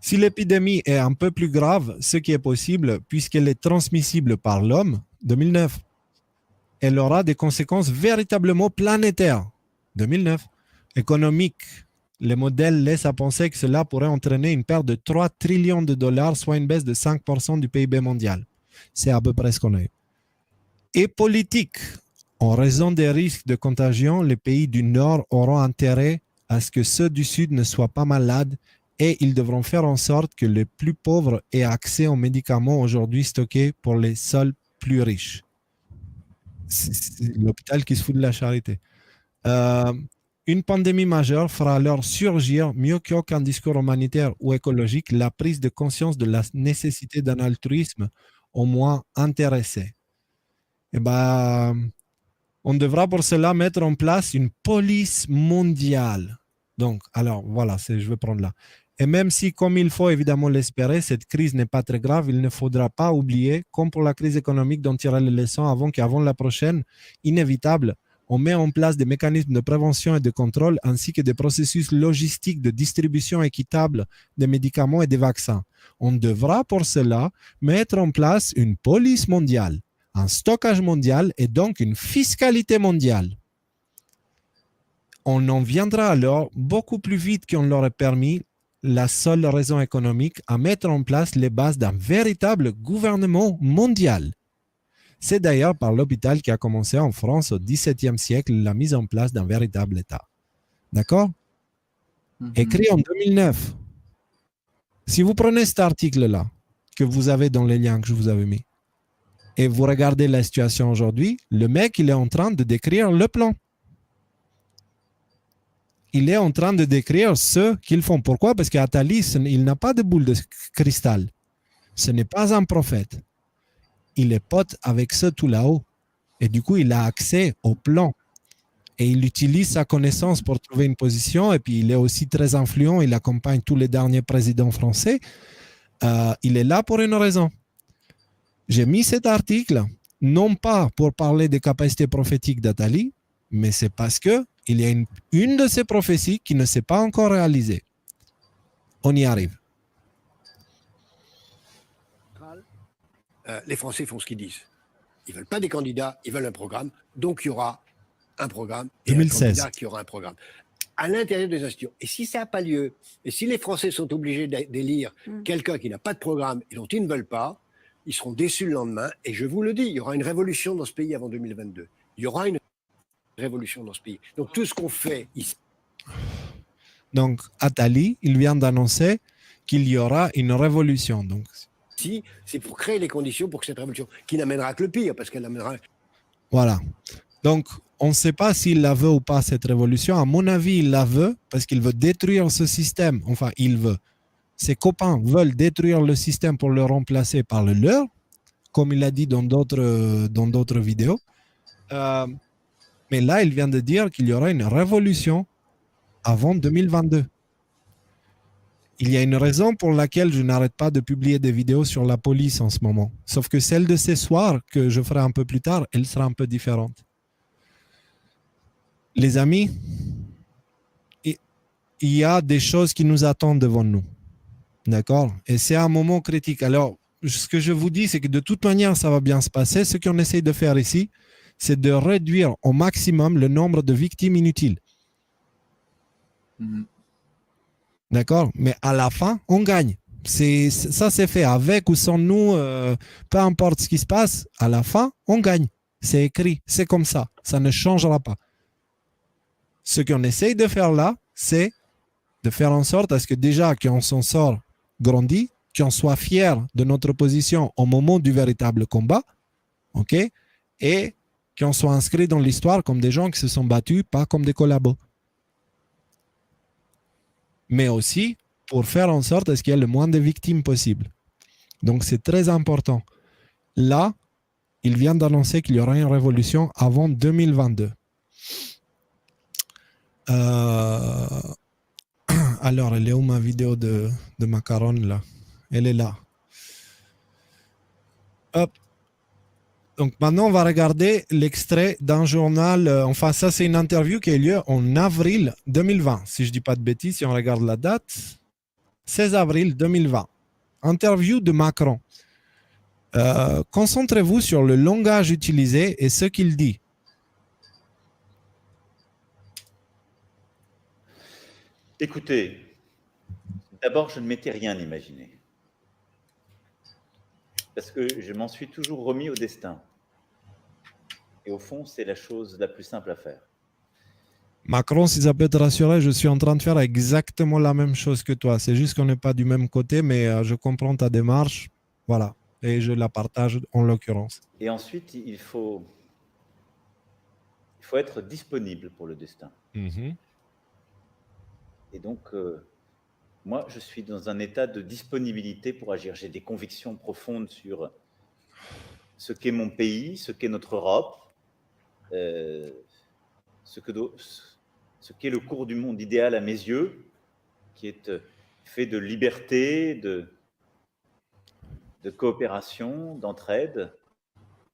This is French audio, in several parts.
Si l'épidémie est un peu plus grave, ce qui est possible, puisqu'elle est transmissible par l'homme, 2009, elle aura des conséquences véritablement planétaires, 2009, économiques. Les modèles laissent à penser que cela pourrait entraîner une perte de 3 trillions de dollars, soit une baisse de 5% du PIB mondial. C'est à peu près ce qu'on a eu. Et politique. En raison des risques de contagion, les pays du Nord auront intérêt à ce que ceux du Sud ne soient pas malades et ils devront faire en sorte que les plus pauvres aient accès aux médicaments aujourd'hui stockés pour les seuls plus riches. C'est l'hôpital qui se fout de la charité. Une pandémie majeure fera alors surgir, mieux qu'aucun discours humanitaire ou écologique, la prise de conscience de la nécessité d'un altruisme au moins intéressé. Et on devra pour cela mettre en place une police mondiale. Donc, alors, voilà, je vais prendre là. Et même si, comme il faut évidemment l'espérer, cette crise n'est pas très grave, il ne faudra pas oublier, comme pour la crise économique, d'en tirer les leçons qu'avant la prochaine, inévitable, on met en place des mécanismes de prévention et de contrôle, ainsi que des processus logistiques de distribution équitable des médicaments et des vaccins. On devra pour cela mettre en place une police mondiale, un stockage mondial et donc une fiscalité mondiale. On en viendra alors beaucoup plus vite qu'on l'aurait permis la seule raison économique à mettre en place les bases d'un véritable gouvernement mondial. C'est d'ailleurs par l'hôpital qui a commencé en France au XVIIe siècle la mise en place d'un véritable État. D'accord? Écrit en 2009. Si vous prenez cet article-là, que vous avez dans les liens que je vous avais mis, et vous regardez la situation aujourd'hui, le mec, il est en train de décrire le plan. Il est en train de décrire ce qu'ils font. Pourquoi? Parce qu'Attali, il n'a pas de boule de cristal. Ce n'est pas un prophète. Il est pote avec ceux tout là-haut. Et du coup, il a accès au plan. Et il utilise sa connaissance pour trouver une position. Et puis, il est aussi très influent. Il accompagne tous les derniers présidents français. Il est là pour une raison. J'ai mis cet article, non pas pour parler des capacités prophétiques d'Attali, mais c'est parce qu'il y a une de ces prophéties qui ne s'est pas encore réalisée. On y arrive. Les Français font ce qu'ils disent. Ils ne veulent pas des candidats, ils veulent un programme. Donc, il y aura un programme et 2016. un candidat qui aura un programme. À l'intérieur des institutions. Et si ça n'a pas lieu, et si les Français sont obligés d'élire quelqu'un qui n'a pas de programme et dont ils ne veulent pas, ils seront déçus le lendemain. Et je vous le dis, il y aura une révolution dans ce pays avant 2022. Il y aura une révolution dans ce pays. Donc, tout ce qu'on fait ici. Donc, Attali, il vient d'annoncer qu'il y aura une révolution. Donc, si, c'est pour créer les conditions pour que cette révolution, qui n'amènera que le pire, parce qu'elle amènera... Voilà. Donc, on ne sait pas s'il la veut ou pas, cette révolution. À mon avis, il la veut parce qu'il veut détruire ce système. Enfin, il veut. Ses copains veulent détruire le système pour le remplacer par le leur, comme il a dit dans d'autres vidéos. Mais là, il vient de dire qu'il y aura une révolution avant 2022. Il y a une raison pour laquelle je n'arrête pas de publier des vidéos sur la police en ce moment. Sauf que celle de ce soir, que je ferai un peu plus tard, elle sera un peu différente. Les amis, il y a des choses qui nous attendent devant nous. D'accord? Et c'est un moment critique. Alors, ce que je vous dis, c'est que de toute manière, ça va bien se passer. Ce qu'on essaye de faire ici, c'est de réduire au maximum le nombre de victimes inutiles. D'accord? Mais à la fin, on gagne. Ça, c'est fait. Avec ou sans nous, peu importe ce qui se passe, à la fin, on gagne. C'est écrit. C'est comme ça. Ça ne changera pas. Ce qu'on essaye de faire là, c'est de faire en sorte à ce que déjà qu'on s'en sort grandi, qu'on soit fier de notre position au moment du véritable combat, ok? Et qu'on soit inscrit dans l'histoire comme des gens qui se sont battus, pas comme des collabos. Mais aussi pour faire en sorte à ce qu'il y ait le moins de victimes possible. Donc c'est très important. Là, il vient d'annoncer qu'il y aura une révolution avant 2022. Alors, elle est où ma vidéo de Macaron là? Elle est là. Hop. Donc maintenant, on va regarder l'extrait d'un journal. Enfin, ça, c'est une interview qui a eu lieu en avril 2020. Si je ne dis pas de bêtises, si on regarde la date. 16 avril 2020. Interview de Macron. Concentrez-vous sur le langage utilisé et ce qu'il dit. Écoutez, d'abord, je ne m'étais rien imaginé. Parce que je m'en suis toujours remis au destin. Et au fond, c'est la chose la plus simple à faire. Macron, si ça peut te rassurer, je suis en train de faire exactement la même chose que toi. C'est juste qu'on n'est pas du même côté, mais je comprends ta démarche. Voilà. Et je la partage en l'occurrence. Et ensuite, il faut être disponible pour le destin. Et donc, moi, je suis dans un état de disponibilité pour agir. J'ai des convictions profondes sur ce qu'est mon pays, ce qu'est notre Europe, ce qu'est le cours du monde idéal à mes yeux, qui est fait de liberté, de coopération, d'entraide,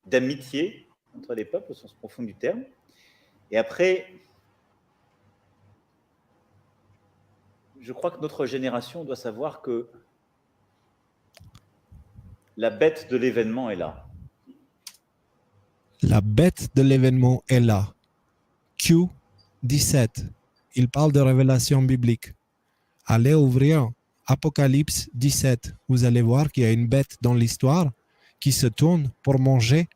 d'amitié entre les peuples au sens profond du terme. Et après, je crois que notre génération doit savoir que la bête de l'événement est là. La bête de l'événement est là. Q17. Il parle de révélation biblique. Allez ouvrir Apocalypse 17. Vous allez voir qu'il y a une bête dans l'histoire qui se tourne pour manger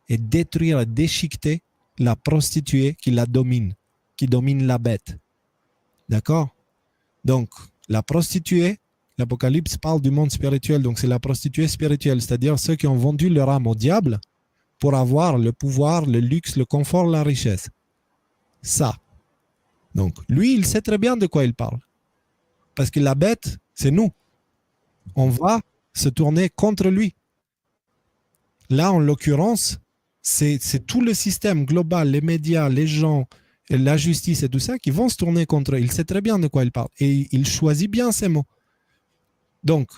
et détruire et déchiqueter la prostituée qui la domine, qui domine la bête. D'accord? Donc, la prostituée, l'Apocalypse parle du monde spirituel, donc c'est la prostituée spirituelle, c'est-à-dire ceux qui ont vendu leur âme au diable pour avoir le pouvoir, le luxe, le confort, la richesse. Ça. Donc, lui, il sait très bien de quoi il parle. Parce que la bête, c'est nous. On va se tourner contre lui. Là, en l'occurrence, c'est tout le système global, les médias, les gens, la justice et tout ça qui vont se tourner contre eux. Il sait très bien de quoi il parle. Et il choisit bien ses mots. Donc,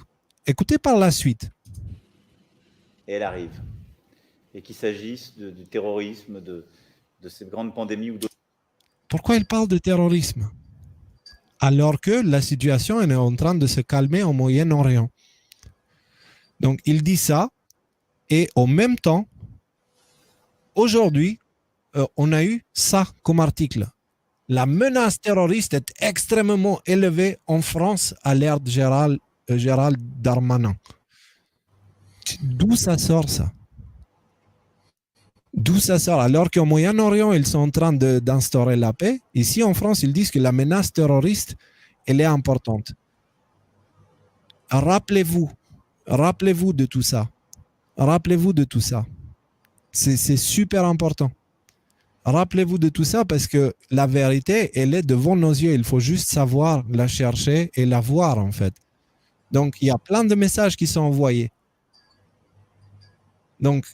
écoutez par la suite. Et elle arrive. Et qu'il s'agisse du terrorisme, de cette grande pandémie ou d'autres. Pourquoi il parle de terrorisme? Alors que la situation est en train de se calmer au Moyen-Orient. Donc, il dit ça. Et en même temps, aujourd'hui, on a eu ça comme article. La menace terroriste est extrêmement élevée en France à l'ère de Gérald Darmanin. D'où ça sort ça? D'où ça sort? Alors qu'au Moyen-Orient, ils sont en train d'instaurer la paix. Ici, en France, ils disent que la menace terroriste, elle est importante. Rappelez-vous de tout ça. Rappelez-vous de tout ça. C'est super important. Rappelez-vous de tout ça parce que la vérité, elle est devant nos yeux. Il faut juste savoir la chercher et la voir, en fait. Donc, il y a plein de messages qui sont envoyés. Donc,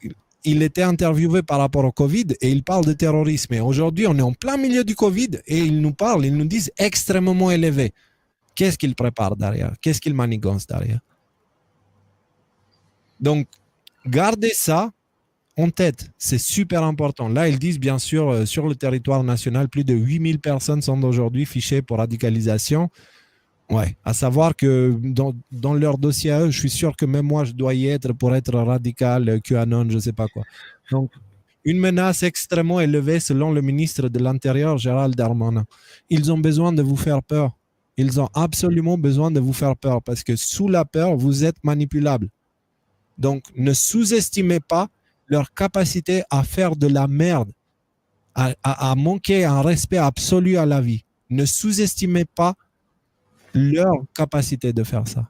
il était interviewé par rapport au Covid et il parle de terrorisme. Et aujourd'hui, on est en plein milieu du Covid et ils nous disent extrêmement élevé. Qu'est-ce qu'il prépare derrière? Qu'est-ce qu'il manigance derrière? Donc, gardez ça en tête. C'est super important. Là, ils disent bien sûr, sur le territoire national, plus de 8000 personnes sont aujourd'hui fichées pour radicalisation. Ouais, à savoir que dans leur dossier à eux, je suis sûr que même moi, je dois y être pour être radical, QAnon, je ne sais pas quoi. Donc, une menace extrêmement élevée selon le ministre de l'Intérieur, Gérald Darmanin. Ils ont besoin de vous faire peur. Ils ont absolument besoin de vous faire peur parce que sous la peur, vous êtes manipulable. Donc, ne sous-estimez pas leur capacité à faire de la merde, à manquer un respect absolu à la vie. Ne sous-estimez pas leur capacité de faire ça.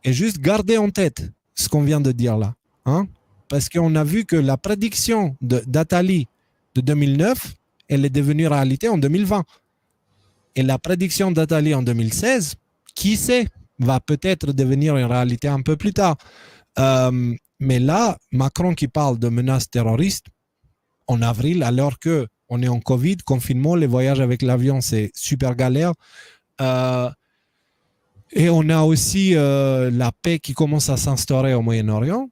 Et juste gardez en tête ce qu'on vient de dire là. Hein? Parce qu'on a vu que la prédiction d'Attali de 2009, elle est devenue réalité en 2020. Et la prédiction d'Attali en 2016, qui sait, va peut-être devenir une réalité un peu plus tard. Mais là, Macron qui parle de menaces terroristes en avril, alors qu'on est en Covid, confinement, les voyages avec l'avion, c'est super galère. Et on a aussi la paix qui commence à s'instaurer au Moyen-Orient.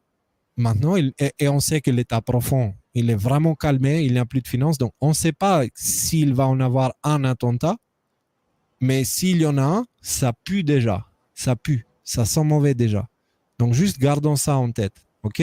Maintenant, et on sait que l'état profond, il est vraiment calmé, il n'y a plus de finances. Donc, on ne sait pas s'il va en avoir un attentat, mais s'il y en a un, ça pue déjà. ça pue, ça sent mauvais déjà. Donc juste gardons ça en tête, ok?